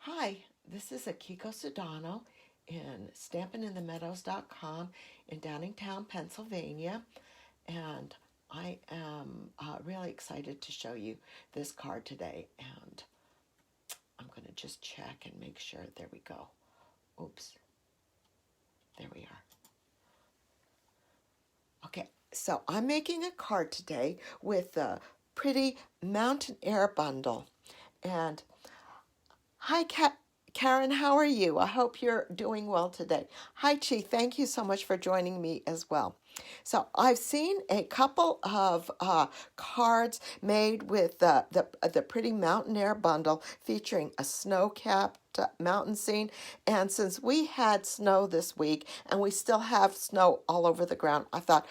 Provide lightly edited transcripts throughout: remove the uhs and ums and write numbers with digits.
Hi, this is Akiko Sedano in StampinInTheMeadows.com in Downingtown, Pennsylvania, and I am really excited to show you this card today, and I'm going to just check and make sure. There we go. Oops. There we are. Okay, so I'm making a card today with the pretty Mountain Air bundle, and hi, Karen, how are you? I hope you're doing well today. Hi, Chi. Thank you so much for joining me as well. So I've seen a couple of cards made with the pretty Mountain Air bundle featuring a snow-capped mountain scene. And since we had snow this week and we still have snow all over the ground, I thought,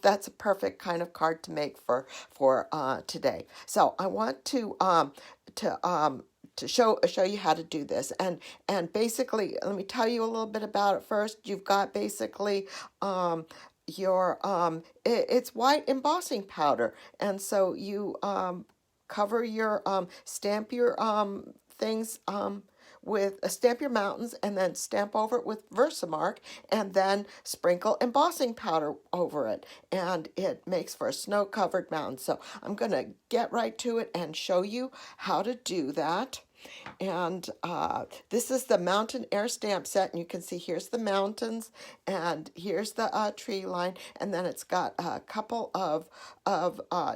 that's a perfect kind of card to make for today. So I want to show you how to do this, and basically let me tell you a little bit about it first. You've got basically your it's white embossing powder, and so you cover your stamp your things with stamp your mountains, and then stamp over it with Versamark, and then sprinkle embossing powder over it, and it makes for a snow-covered mountain. So I'm going to get right to it and show you how to do that. And this is the Mountain Air stamp set, and you can see here's the mountains, and here's the tree line, and then it's got a couple of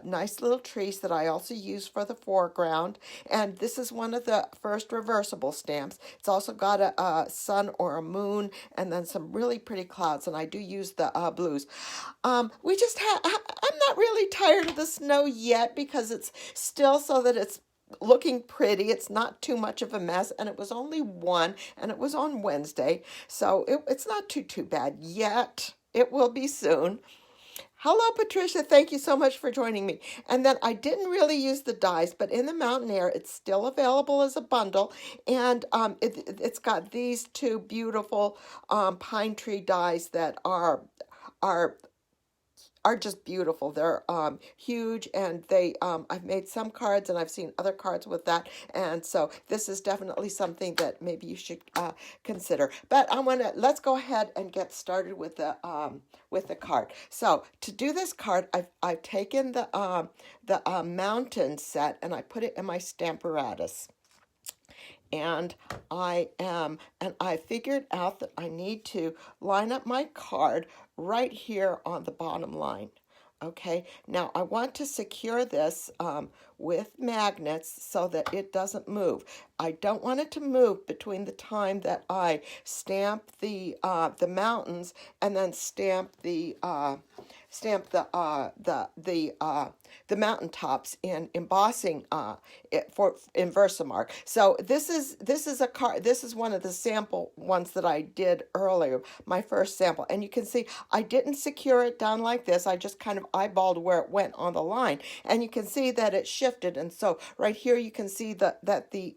nice little trees that I also use for the foreground. And this is one of the first reversible stamps. It's also got a sun or a moon, and then some really pretty clouds, and I do use the blues. I'm not really tired of the snow yet because it's still so that it's looking pretty. It's not too much of a mess, and it was only one, and it was on Wednesday, so it's not too bad yet. It will be soon. Hello, Patricia. Thank you so much for joining me. And then I didn't really use the dies, but in the Mountain Air, it's still available as a bundle, and it's got these two beautiful pine tree dies that are just beautiful. They're huge, and I've made some cards, and I've seen other cards with that, and so this is definitely something that maybe you should consider. But let's go ahead and get started with the card. So to do this card, I've taken the mountain set, and I put it in my Stamparatus. And I figured out that I need to line up my card right here on the bottom line. Okay, now I want to secure this with magnets so that it doesn't move. I don't want it to move between the time that I stamp the mountains and then stamp the mountaintops in embossing in Versamark. So this is a card. This is one of the sample ones that I did earlier, my first sample, and you can see I didn't secure it down like this. I just kind of eyeballed where it went on the line, and you can see that it shifted. And so right here you can see that the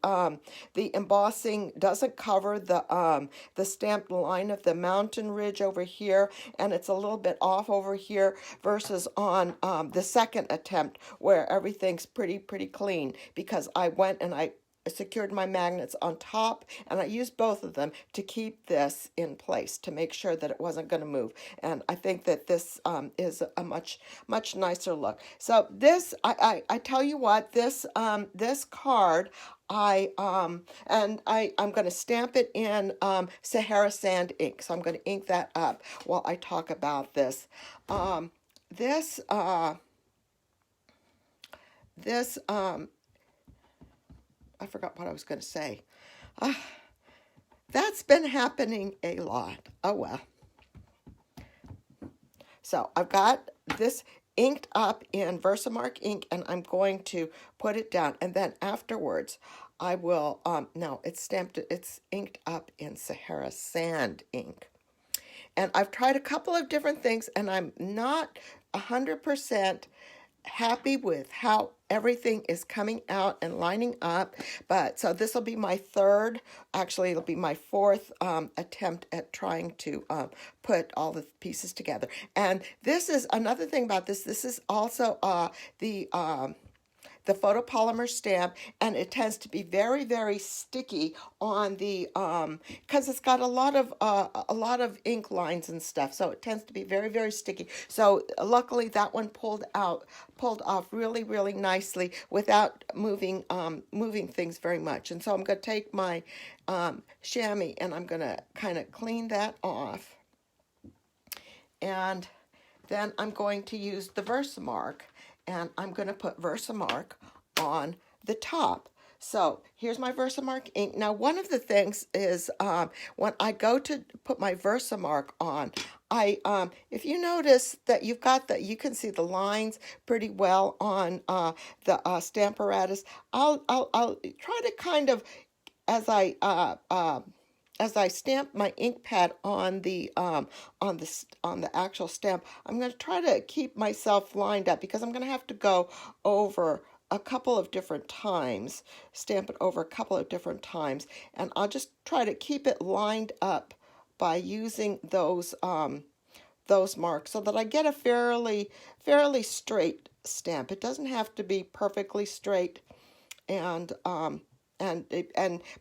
embossing doesn't cover the stamped line of the mountain ridge over here, and it's a little bit off over here versus on the second attempt where everything's pretty clean, because I went and I secured my magnets on top, and I used both of them to keep this in place to make sure that it wasn't going to move. And I think that this is a much nicer look. So this, I tell you what, this card, I'm going to stamp it in Sahara Sand ink. So I'm going to ink that up while I talk about this. I forgot what I was going to say. That's been happening a lot. Oh well. So I've got this inked up in Versamark ink, and I'm going to put it down, and then afterwards I will no, it's inked up in Sahara Sand ink. And I've tried a couple of different things, and I'm not 100% happy with how everything is coming out and lining up. But so this will be my third, actually it'll be my fourth attempt at trying to put all the pieces together. And this is another thing about this. This is also the the photopolymer stamp, and it tends to be very, very sticky on the because it's got a lot of ink lines and stuff, so it tends to be very, very sticky. So luckily that one pulled off really, really nicely without moving things very much. And so I'm going to take my chamois and I'm going to kind of clean that off. And then I'm going to use the Versamark, and I'm going to put Versamark on the top. So here's my Versamark ink. Now, one of the things is when I go to put my Versamark on, if you notice that you can see the lines pretty well on the Stamparatus. I'll try to kind of, as I stamp my ink pad on the actual stamp, I'm going to try to keep myself lined up because I'm going to have to go over a couple of different times, stamp it over a couple of different times, and I'll just try to keep it lined up by using those marks so that I get a fairly straight stamp. It doesn't have to be perfectly straight, and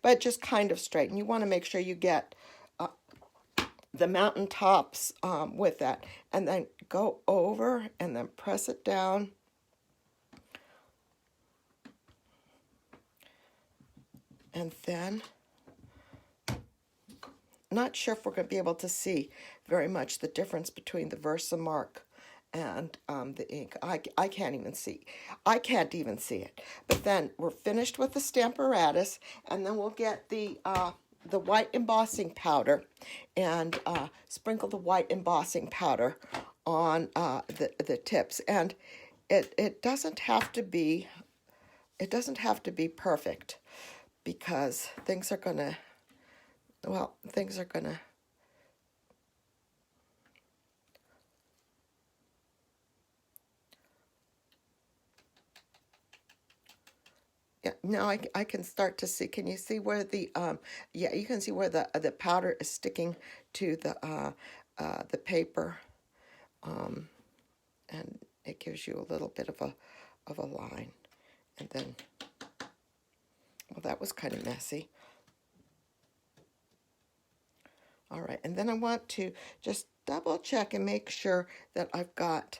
but just kind of straight. And you want to make sure you get the mountaintops with that, and then go over and then press it down. And then, not sure if we're going to be able to see very much the difference between the Versamark and the ink. I can't even see. I can't even see it. But then we're finished with the Stamparatus, and then we'll get the white embossing powder and sprinkle the white embossing powder on the tips. And it doesn't have to be perfect, because things are gonna yeah, now I can start to see. Can you see where the yeah, you can see where the powder is sticking to the paper, and it gives you a little bit of a line. And then, well, that was kind of messy. All right, and then I want to just double check and make sure that I've got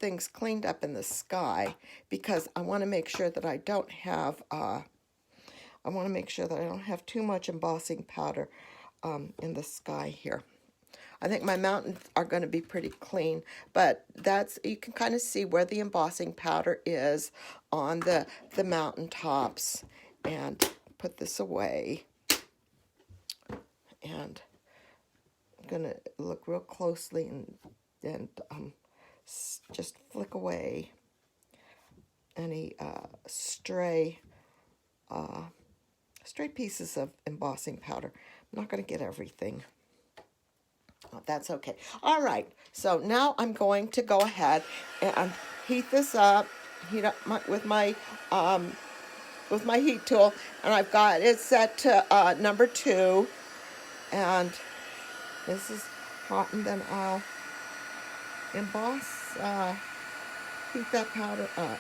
things cleaned up in the sky, because I want to make sure that I don't have too much embossing powder in the sky here. I think my mountains are going to be pretty clean, but you can kind of see where the embossing powder is on the mountain tops. And put this away. And I'm going to look real closely and just flick away any stray pieces of embossing powder. I'm not going to get everything. Oh, that's okay. All right. So now I'm going to go ahead and heat up with my heat tool, and I've got it set to number 2. And this is hot, and then I'll emboss, heat that powder up.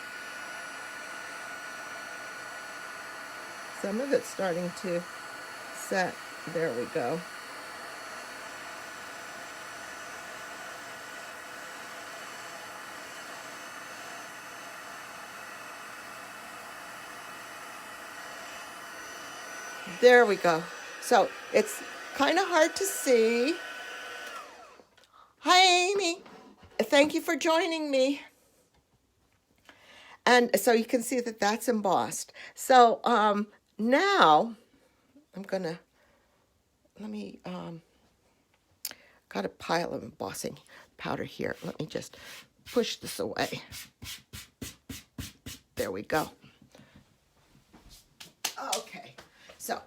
Some of it's starting to set. There we go. There we go. So it's kind of hard to see. Hi, Amy. Thank you for joining me. And so you can see that that's embossed. So now I'm gonna, got a pile of embossing powder here. Let me just push this away. There we go. Okay, so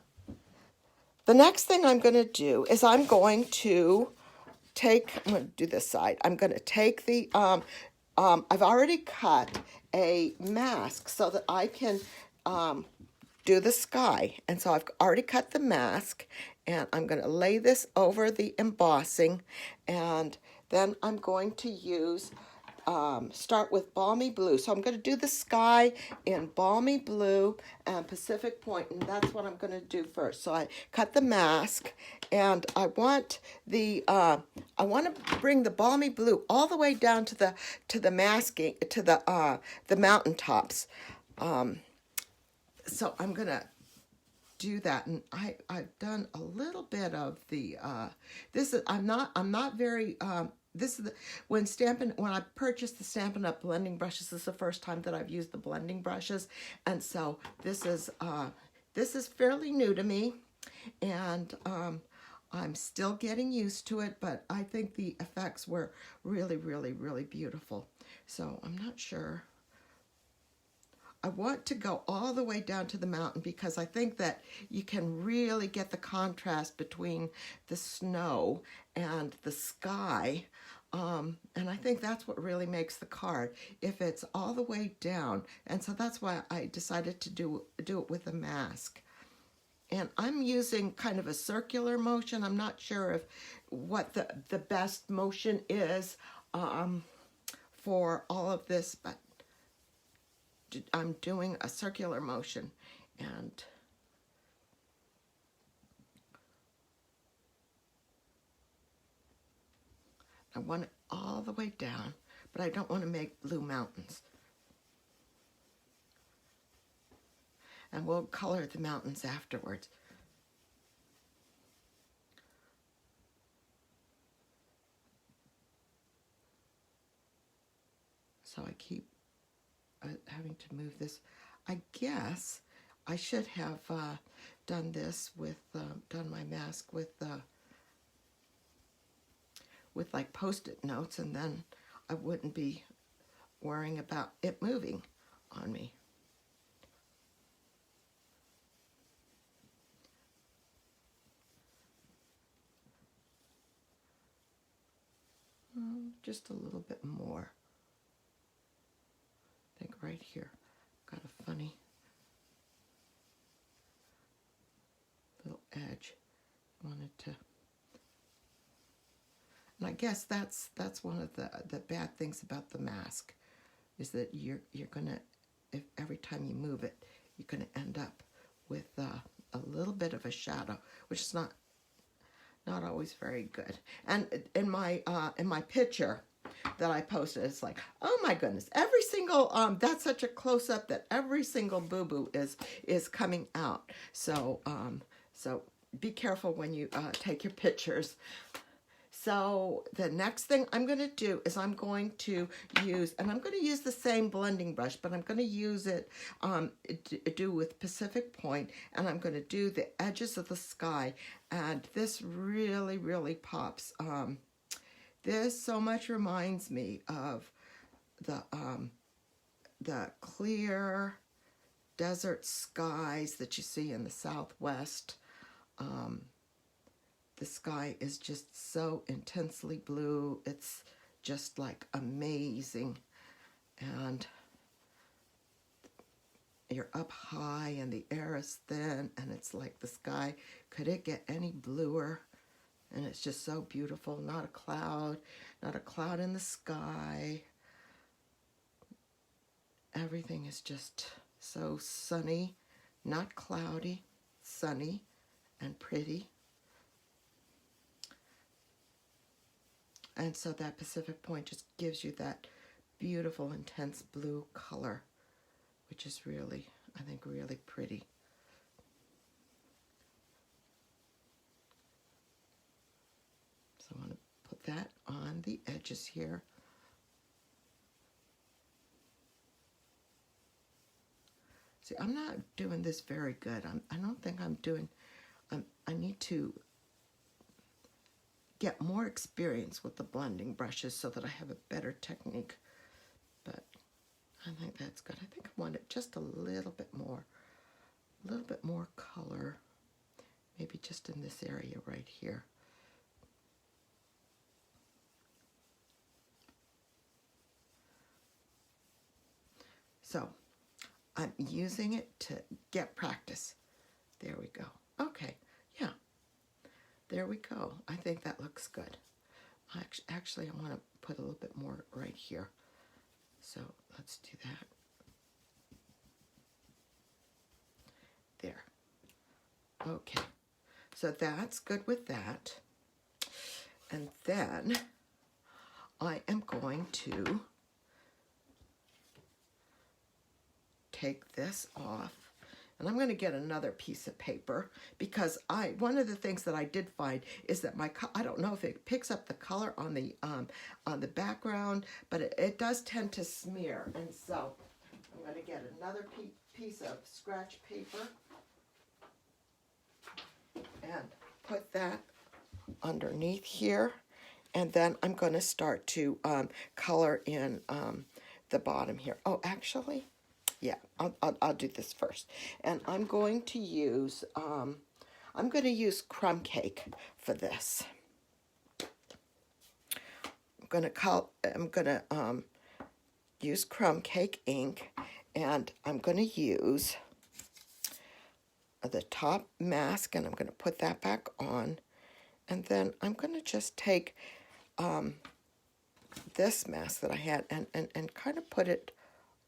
the next thing I'm going to do is I'm going to do this side. I'm going to take the, I've already cut a mask so that I can do the sky. And so I've already cut the mask, and I'm going to lay this over the embossing, and then I'm going to use start with Balmy Blue. So I'm going to do the sky in Balmy Blue and Pacific Point, and that's what I'm going to do first. So I cut the mask, and I want I want to bring the Balmy Blue all the way down to the masking to the mountaintops. So I'm going to do that, and I've done a little bit of the this is I'm not very this is when I purchased the Stampin' Up! Blending brushes, this is the first time that I've used the blending brushes, and so this is fairly new to me, and I'm still getting used to it, but I think the effects were really, really, really beautiful. So I'm not sure. I want to go all the way down to the mountain because I think that you can really get the contrast between the snow and the sky. And I think that's what really makes the card, if it's all the way down. And so that's why I decided to do it with a mask. And I'm using kind of a circular motion. I'm not sure if what the best motion is for all of this, but I'm doing a circular motion, and I want it all the way down, but I don't want to make blue mountains. And we'll color the mountains afterwards. So I keep having to move this. I guess I should have done this with done my mask with like Post-it notes, and then I wouldn't be worrying about it moving on me. Just a little bit more. I think right here, got a funny little edge. Wanted to, and I guess that's one of the bad things about the mask, is that you're gonna, if every time you move it, you're gonna end up with a little bit of a shadow, which is not always very good. And in my picture that I posted, it's like, oh my goodness, every single that's such a close up that every single boo-boo is coming out. So so be careful when you take your pictures. So the next thing I'm going to do is I'm going to use, and I'm going to use the same blending brush, but I'm going to use it do with Pacific Point, and I'm going to do the edges of the sky, and this really, really pops. This so much reminds me of the clear desert skies that you see in the Southwest. The sky is just so intensely blue. It's just like amazing. And you're up high and the air is thin, and it's like the sky, could it get any bluer? And it's just so beautiful. Not a cloud in the sky. Everything is just so sunny, not cloudy, sunny and pretty. And so that Pacific Point just gives you that beautiful, intense blue color, which is really, I think, really pretty. So I want to put that on the edges here. See, I'm not doing this very good. I don't think I'm doing, I need to get more experience with the blending brushes so that I have a better technique. But I think that's good. I think I want it just a little bit more color, maybe just in this area right here. So I'm using it to get practice. There we go. Okay, yeah. There we go. I think that looks good. Actually, I want to put a little bit more right here. So let's do that. There. Okay. So that's good with that. And then I am going to take this off, and I'm going to get another piece of paper, because one of the things that I did find is that I don't know if it picks up the color on the background, but it does tend to smear, and so I'm going to get another piece of scratch paper and put that underneath here, and then I'm going to start to color in the bottom here. Oh, actually, yeah, I'll do this first, and I'm going to use crumb cake for this. I'm gonna use crumb cake ink, and I'm gonna use the top mask, and I'm gonna put that back on, and then I'm gonna just take this mask that I had and kind of put it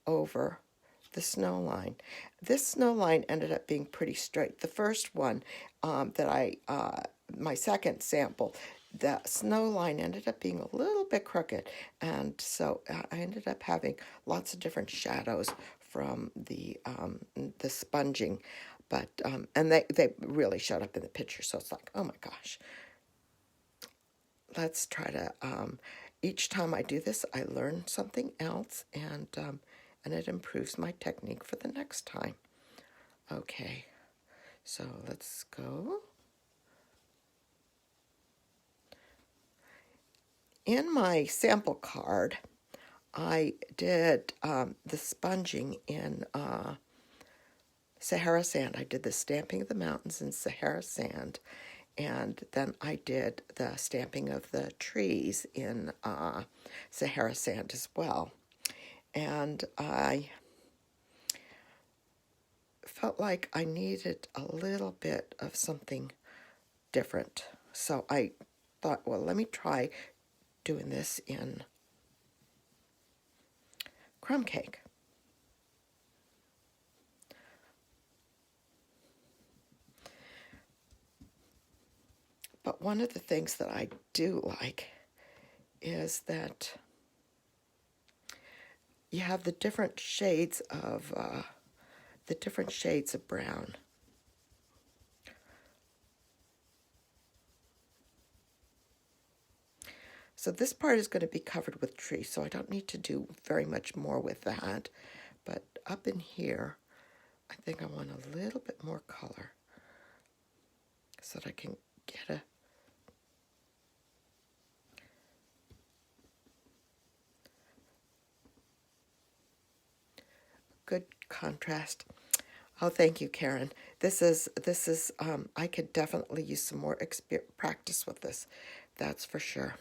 over the snow line. This snow line ended up being pretty straight. The first one my second sample, the snow line ended up being a little bit crooked, and so I ended up having lots of different shadows from the sponging, but and they really showed up in the picture, so it's like, oh my gosh. Let's try to, each time I do this, I learn something else, and it improves my technique for the next time. Okay, so let's go. In my sample card, I did the sponging in Sahara sand. I did the stamping of the mountains in Sahara sand, and then I did the stamping of the trees in Sahara sand as well. And I felt like I needed a little bit of something different. So I thought, well, let me try doing this in crumb cake. But one of the things that I do like is that you have the different shades of brown. So this part is going to be covered with trees, so I don't need to do very much more with that. But up in here, I think I want a little bit more color so that I can get a good contrast. Oh, thank you, Karen. This is I could definitely use some more practice with this. That's for sure.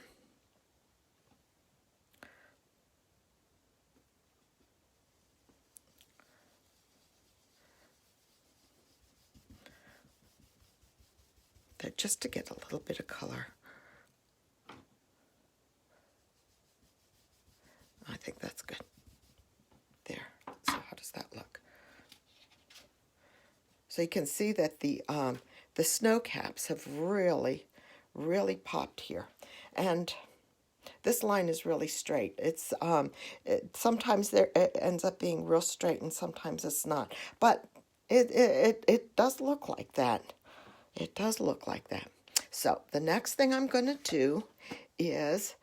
That just to get a little bit of color. I think that's good. There. So how does that look? So you can see that the snow caps have really, really popped here, and this line is really straight. It's sometimes it ends up being real straight, and sometimes it's not. But it does look like that. It does look like that. So the next thing I'm going to do is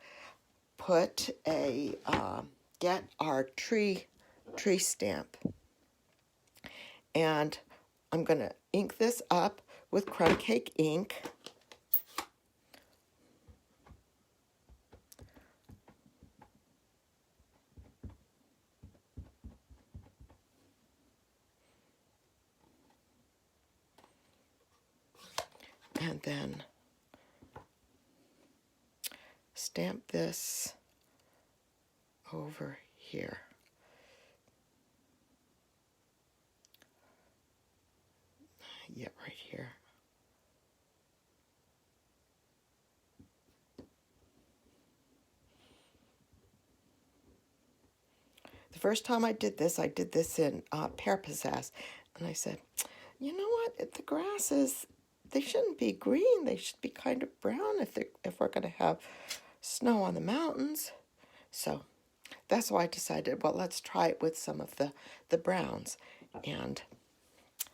put get our tree stamp, and I'm going to ink this up with crumb cake ink. And then stamp this over here. Yeah, right here. first time I did this in Pear Possess, and I said, you know what? The grasses, they shouldn't be green. They should be kind of brown if we're going to have snow on the mountains. So that's why I decided, well, let's try it with some of the browns. And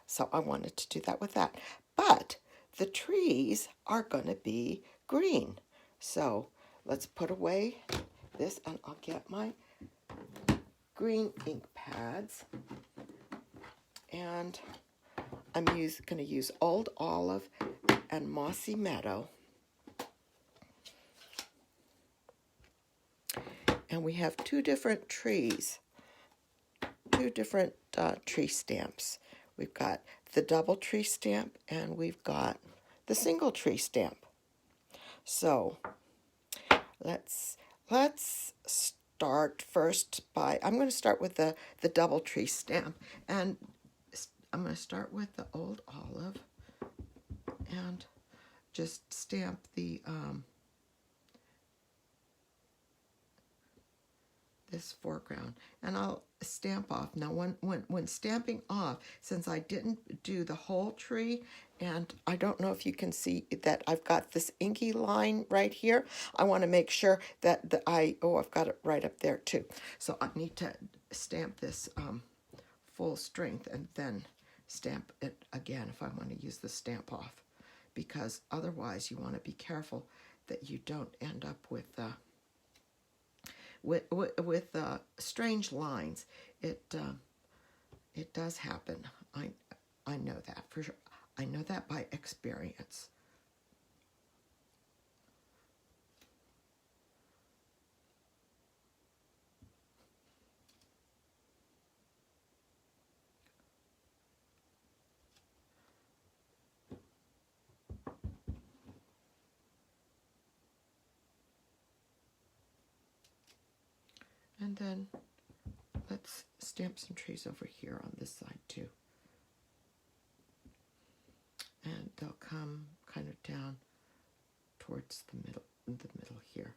so I wanted to do that with that. But the trees are going to be green. So let's put away this, and I'll get my green ink pads. And I'm going to use Old Olive and Mossy Meadow. And we have two different trees, two different tree stamps. We've got the double tree stamp, and we've got the single tree stamp. So let's start first by, I'm going to start with the double tree stamp, and I'm going to start with the Old Olive and just stamp the this foreground, and I'll stamp off. Now when stamping off, since I didn't do the whole tree, and I don't know if you can see that I've got this inky line right here, I want to make sure that I've got it right up there too. So I need to stamp this full strength and then stamp it again if I want to use the stamp off, because otherwise you want to be careful that you don't end up with strange lines. It does happen. I know that for sure. I know that by experience. And then let's stamp some trees over here on this side too. And they'll come kind of down towards the middle here.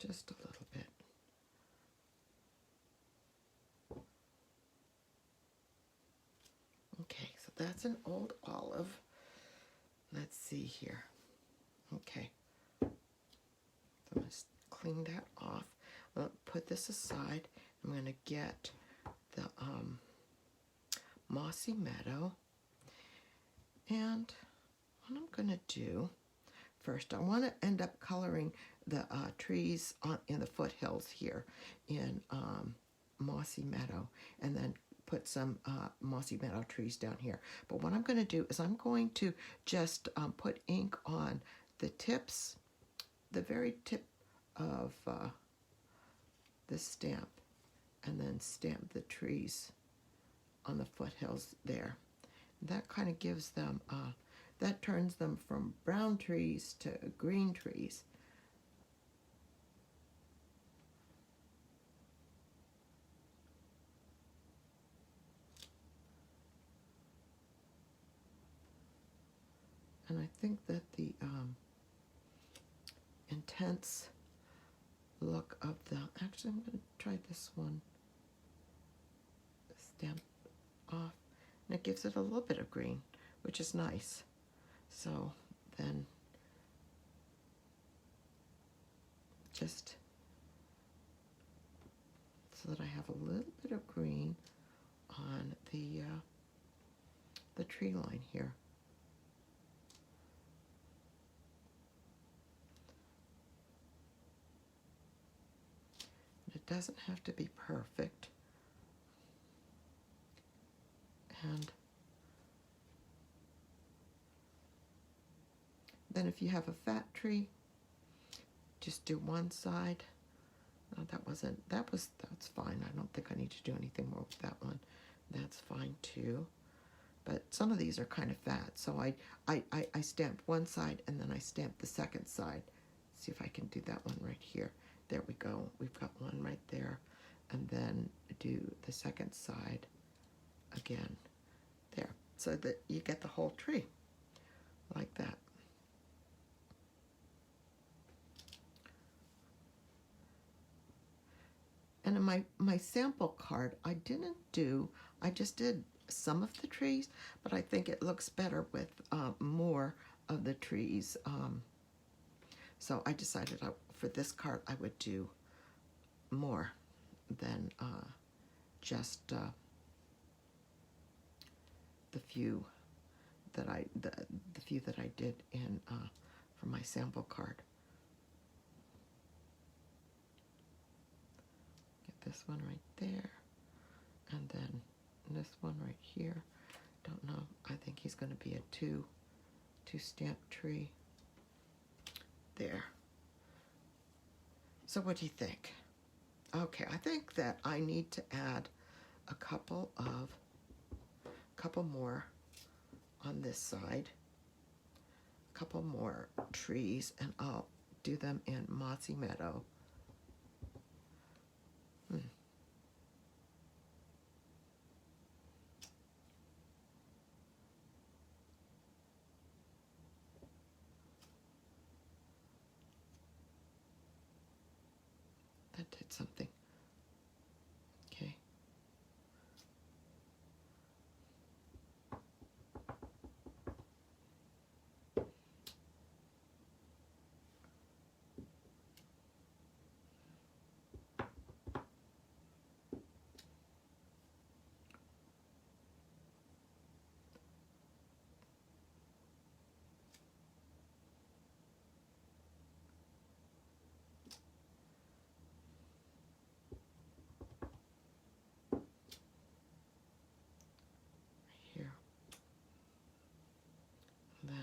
Just a little bit. Okay, so that's an Old Olive. Let's see here. Okay. So I'm going to clean that off. I'll put this aside. I'm going to get the Mossy Meadow. And what I'm going to do first, I want to end up coloring the trees in the foothills here in Mossy Meadow, and then put some Mossy Meadow trees down here. But what I'm going to do is I'm going to just put ink on the tips, the very tip of this stamp, and then stamp the trees on the foothills there. That kind of gives them, that turns them from brown trees to green trees. And I think that the intense look of the, actually I'm going to try this one, stamp off, and it gives it a little bit of green, which is nice. So then just so that I have a little bit of green on the tree line here. It doesn't have to be perfect. And then if you have a fat tree, just do one side. No, that's fine. I don't think I need to do anything more with that one. That's fine too. But some of these are kind of fat, so I stamped one side and then I stamped the second side. See if I can do that one right here. There we go. We've got one right there. And then do the second side again there, so that you get the whole tree like that. And in my sample card, I just did some of the trees, but I think it looks better with more of the trees. So I decided for this card I would do more than just the few that I did in for my sample card. Get this one right there, and then this one right here. Don't know. I think he's going to be a two stamp tree. There. So what do you think? Okay, I think that I need to add a couple more on this side, a couple more trees, and I'll do them in Mossy Meadow. That did something. Okay. Here. Then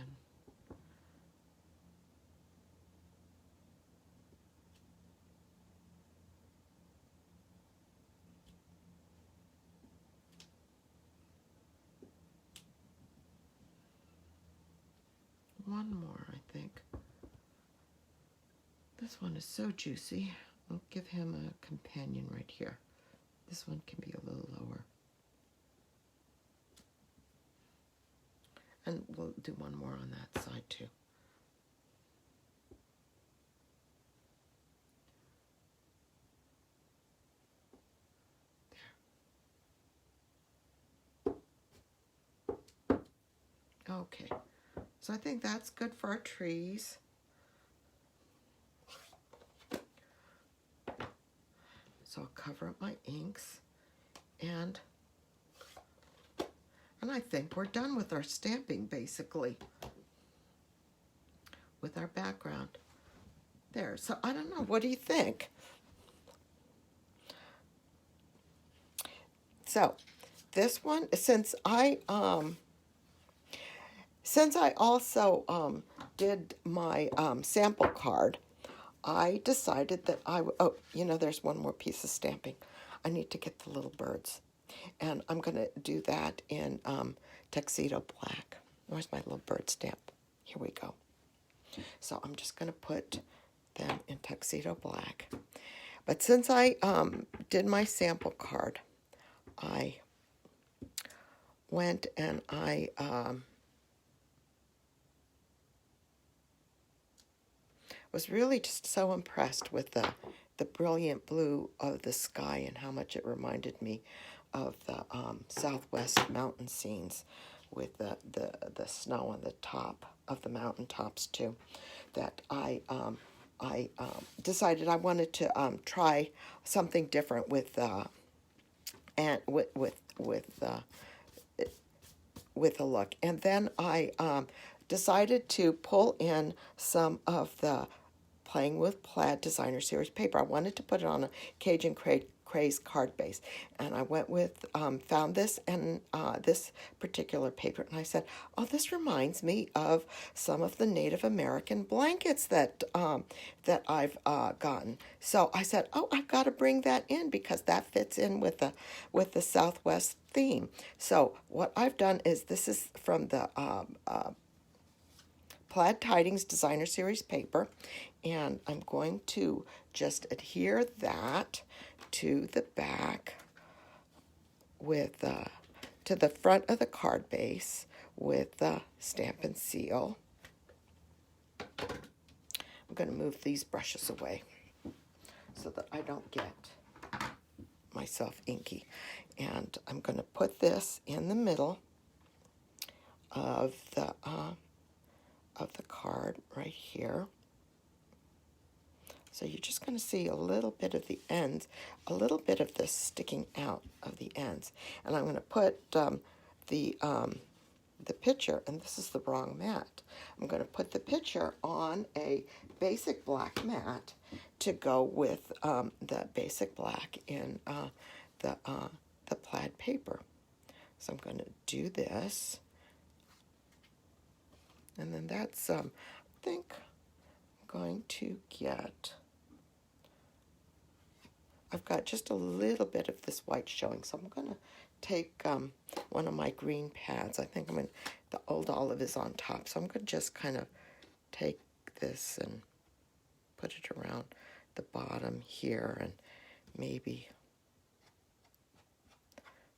one more, I think. This one is so juicy. I'll give him a companion right here. This one can be a little lower. And we'll do one more on that side too. There. Okay. So I think that's good for our trees. So I'll cover up my inks, and I think we're done with our stamping, basically, with our background. There. So I don't know. What do you think? So this one, since I also did my sample card, I decided that I would, oh, you know, there's one more piece of stamping. I need to get the little birds. And I'm going to do that in Tuxedo Black. Where's my little bird stamp? Here we go. So I'm just going to put them in Tuxedo Black. But since I did my sample card, I went and I was really just so impressed with the brilliant blue of the sky and how much it reminded me of the Southwest mountain scenes with the snow on the top of the mountaintops too. That I decided I wanted to try something different with a look, and then I decided to pull in some of the Playing with Plaid Designer Series paper. I wanted to put it on a Cajun Craze card base, and I went with found this and this particular paper, and I said, "Oh, this reminds me of some of the Native American blankets that I've gotten." So I said, "Oh, I've got to bring that in because that fits in with the Southwest theme." So what I've done is this is from the Plaid Tidings Designer Series paper, and I'm going to just adhere that to the back with to the front of the card base with the Stampin' seal. I'm going to move these brushes away so that I don't get myself inky, and I'm going to put this in the middle of the card right here. So you're just going to see a little bit of the ends, a little bit of this sticking out of the ends. And I'm going to put the picture, and this is the wrong mat. I'm going to put the picture on a basic black mat to go with the basic black in the plaid paper. So I'm going to do this. And then that's, I think I'm going to get, I've got just a little bit of this white showing, so I'm going to take one of my green pads. I think the old olive is on top, so I'm going to just kind of take this and put it around the bottom here, and maybe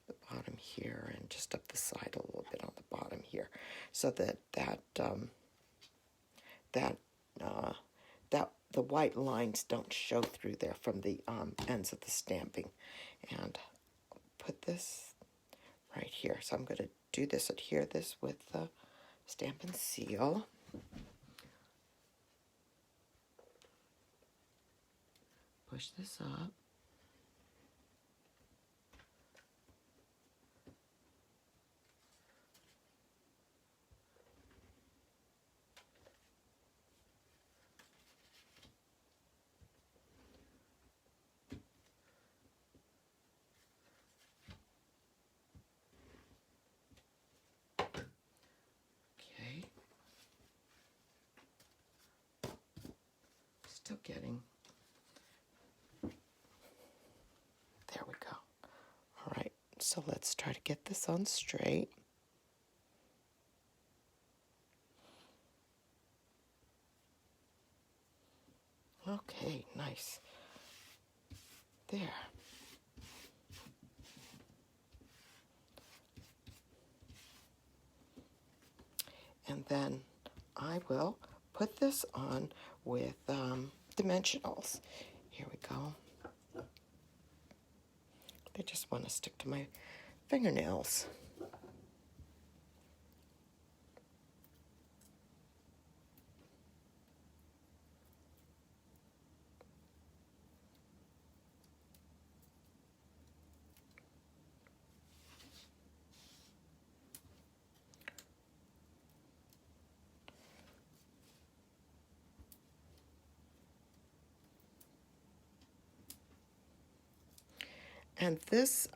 the bottom here, and just up the side a little bit on the bottom here, so that the white lines don't show through there from the ends of the stamping. And put this right here. So I'm going to do this, adhere this with the Stampin' seal. Push this up. Okay. Still getting. There we go. All right. So let's try to get this on straight. Okay, nice. There. And then I will put this on with dimensionals. Here we go. They just want to stick to my fingernails. And this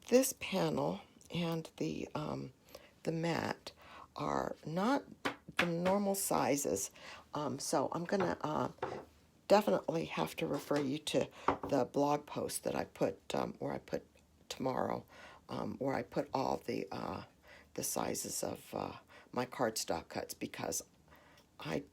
this panel and the mat are not the normal sizes, so I'm gonna definitely have to refer you to the blog post that I put where I put tomorrow, where I put all the sizes of my cardstock cuts, because I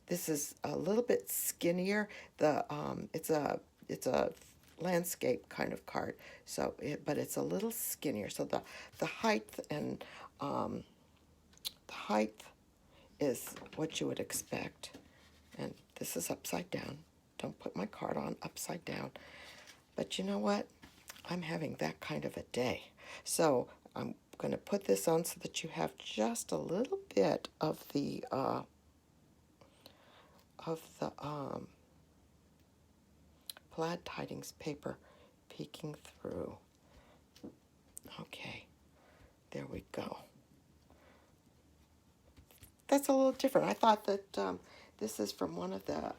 this is a little bit skinnier. It's a landscape kind of card, so but it's a little skinnier. So the height and the height is what you would expect, and this is upside down. Don't put my card on upside down. But you know what? I'm having that kind of a day, so I'm going to put this on so that you have just a little bit of the Plaid Tidings paper peeking through. Okay, there we go. That's a little different. I thought that this is from one of the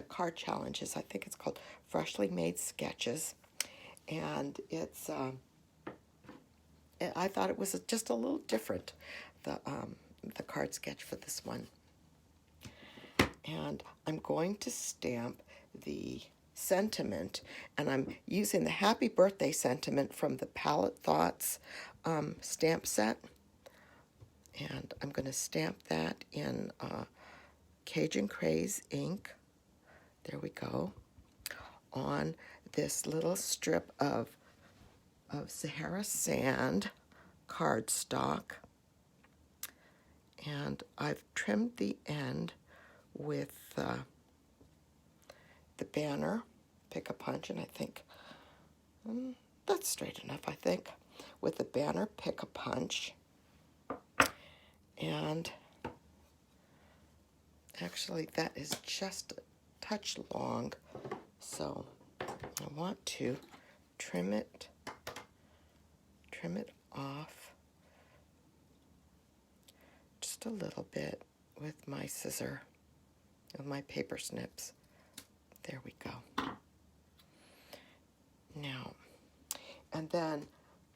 card challenges. I think it's called Freshly Made Sketches, and it's I thought it was just a little different, the card sketch for this one. And I'm going to stamp the sentiment, and I'm using the Happy Birthday sentiment from the Palette Thoughts stamp set, and I'm going to stamp that in Cajun Craze ink. There we go, on this little strip of Sahara Sand cardstock, and I've trimmed the end with the banner Pick-a-Punch, and I think that's straight enough, I think, with the banner Pick-a-Punch. And actually that is just a touch long, so I want to trim it off just a little bit with my scissor, with my paper snips. There we go. Now, and then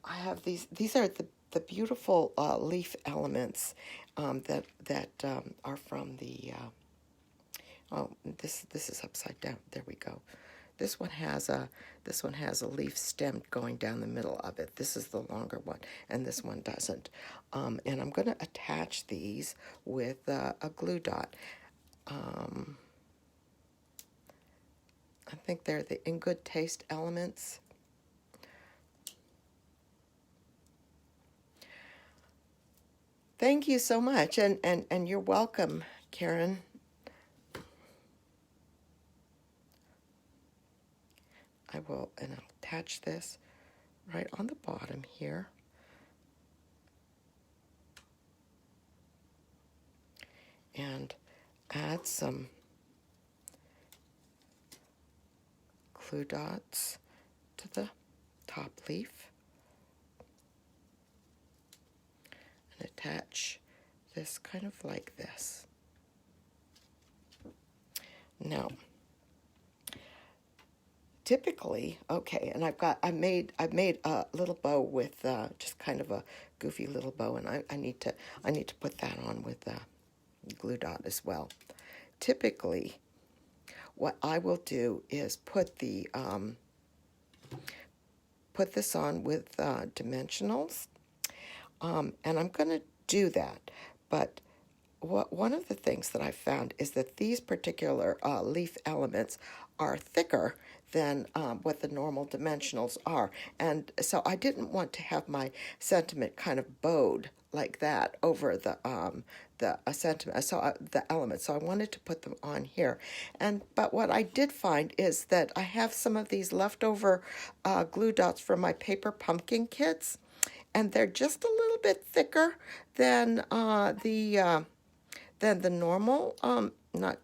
I have these are the beautiful leaf elements that are from the oh, this is upside down. There we go. This one has a leaf stem going down the middle of it. This is the longer one, and this one doesn't. And I'm going to attach these with a glue dot. I think they're the In Good Taste elements. Thank you so much, and you're welcome, Karen. I'll attach this right on the bottom here. And add some glue dots to the top leaf. And attach this kind of like this. Now, typically, okay, and I've made a little bow with just kind of a goofy little bow, and I need to put that on with the glue dot as well. Typically, what I will do is put the put this on with dimensionals, and I'm going to do that. But one of the things that I found is that these particular leaf elements are thicker than what the normal dimensionals are. And so I didn't want to have my sentiment kind of bowed like that over the sentiment, the elements. So I wanted to put them on here. But what I did find is that I have some of these leftover glue dots from my paper pumpkin kits, and they're just a little bit thicker than the normal, not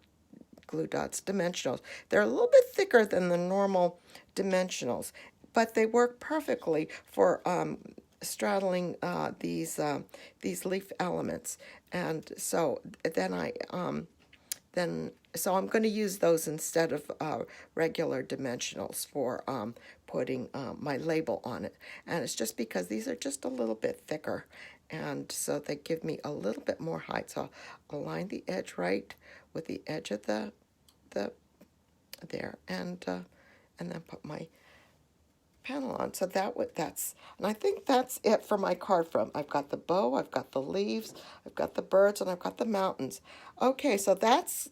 glue dots, dimensionals. They're a little bit thicker than the normal dimensionals, but they work perfectly for straddling these leaf elements. And so then so I'm going to use those instead of regular dimensionals for putting my label on it. And it's just because these are just a little bit thicker, and so they give me a little bit more height. So I'll align the edge right with the edge of the there, and then put my panel on. So and I think that's it for my card front. I've got the bow, I've got the leaves, I've got the birds, and I've got the mountains. Okay, so that's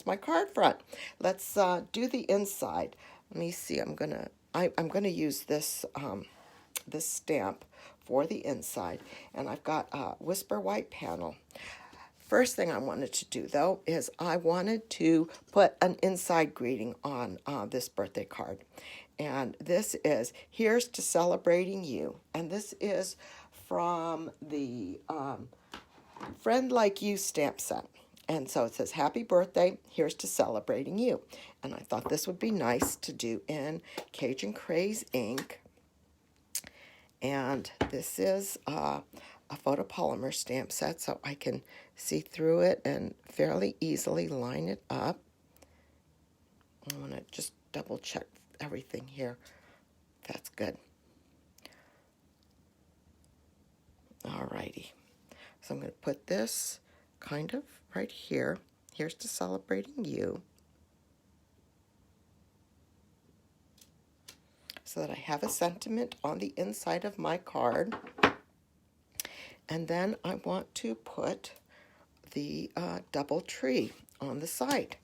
my card front. Let's do the inside. Let me see. I'm gonna use this this stamp for the inside, and I've got a Whisper White panel. First thing I wanted to do, though, is I wanted to put an inside greeting on this birthday card. And this is, "Here's to Celebrating You." And this is from the Friend Like You stamp set. And so it says, "Happy birthday, here's to celebrating you." And I thought this would be nice to do in Cajun Craze ink. And this is a photopolymer stamp set so I can see through it and fairly easily line it up. I'm going to just double check everything here. That's good. Alrighty. So I'm going to put this kind of right here. Here's to celebrating you. So that I have a sentiment on the inside of my card. And then I want to put the double tree on the side.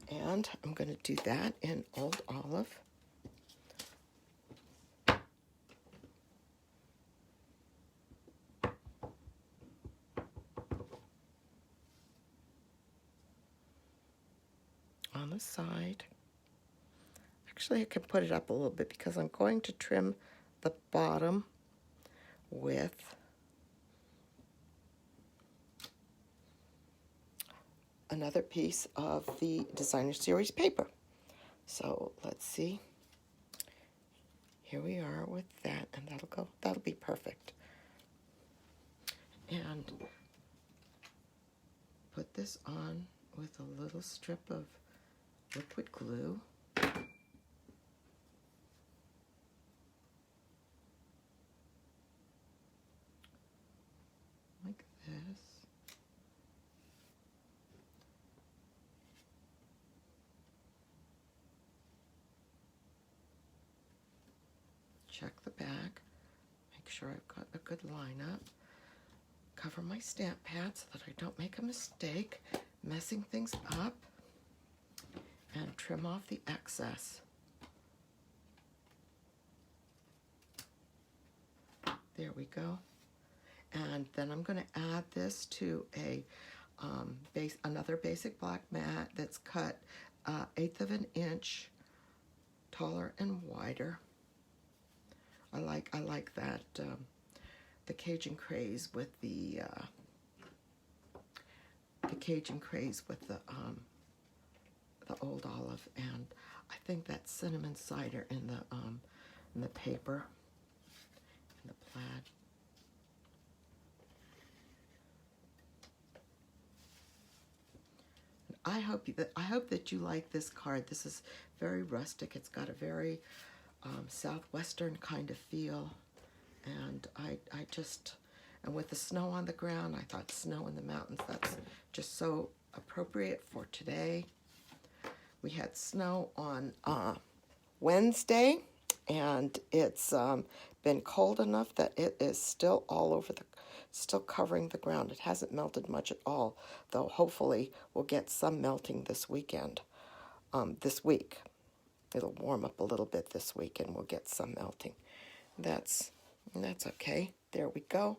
And I'm going to do that in Old Olive. On the side. Actually, I can put it up a little bit because I'm going to trim the bottom with another piece of the Designer Series paper. So let's see. Here we are with that, and that'll be perfect. And put this on with a little strip of liquid glue. Like this. Check the back. Make sure I've got a good lineup. Cover my stamp pad so that I don't make a mistake, messing things up. And trim off the excess. There we go. And then I'm going to add this to another basic black mat that's cut 1/8 of an inch taller and wider. I like that the Cajun craze with the Old Olive, and I think that cinnamon cider in the paper, in the plaid. I hope that you like this card. This is very rustic. It's got a very southwestern kind of feel, and and with the snow on the ground, I thought snow in the mountains, that's just so appropriate for today. We had snow on Wednesday, and it's been cold enough that it is still still covering the ground. It hasn't melted much at all, though hopefully we'll get some melting this weekend, this week. It'll warm up a little bit this week and we'll get some melting. That's okay. There we go.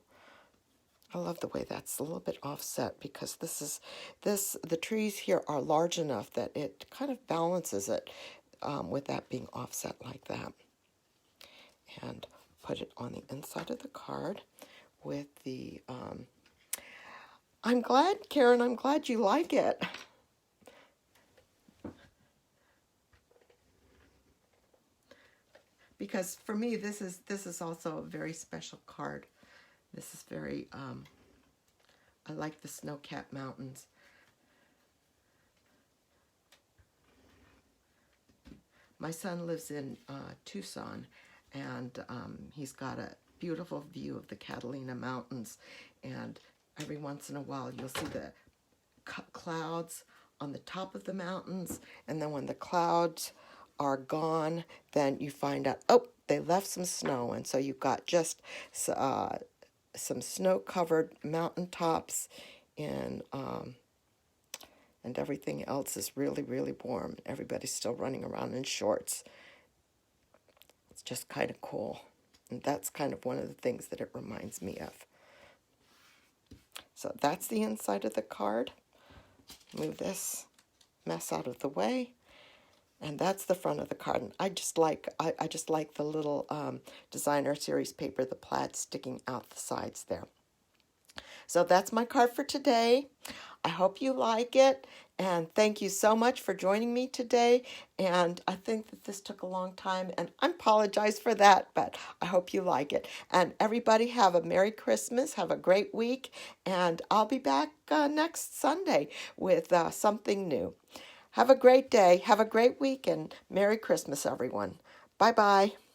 I love the way that's a little bit offset because the trees here are large enough that it kind of balances it with that being offset like that. And put it on the inside of the card with the, I'm glad, Karen, I'm glad you like it. Because for me, this is also a very special card. This is very, I like the snow-capped mountains. My son lives in Tucson, and he's got a beautiful view of the Catalina Mountains, and every once in a while you'll see the clouds on the top of the mountains, and then when the clouds are gone, then you find out, oh, they left some snow, and so you've got just some snow-covered mountaintops, and everything else is really, really warm. Everybody's still running around in shorts. It's just kind of cool, and that's kind of one of the things that it reminds me of. So that's the inside of the card. Move this mess out of the way. And that's the front of the card. And I just like the little Designer Series paper, the plaid sticking out the sides there. So that's my card for today. I hope you like it. And thank you so much for joining me today. And I think that this took a long time, and I apologize for that, but I hope you like it. And everybody have a Merry Christmas, have a great week, and I'll be back next Sunday with something new. Have a great day, have a great week, and Merry Christmas, everyone. Bye bye.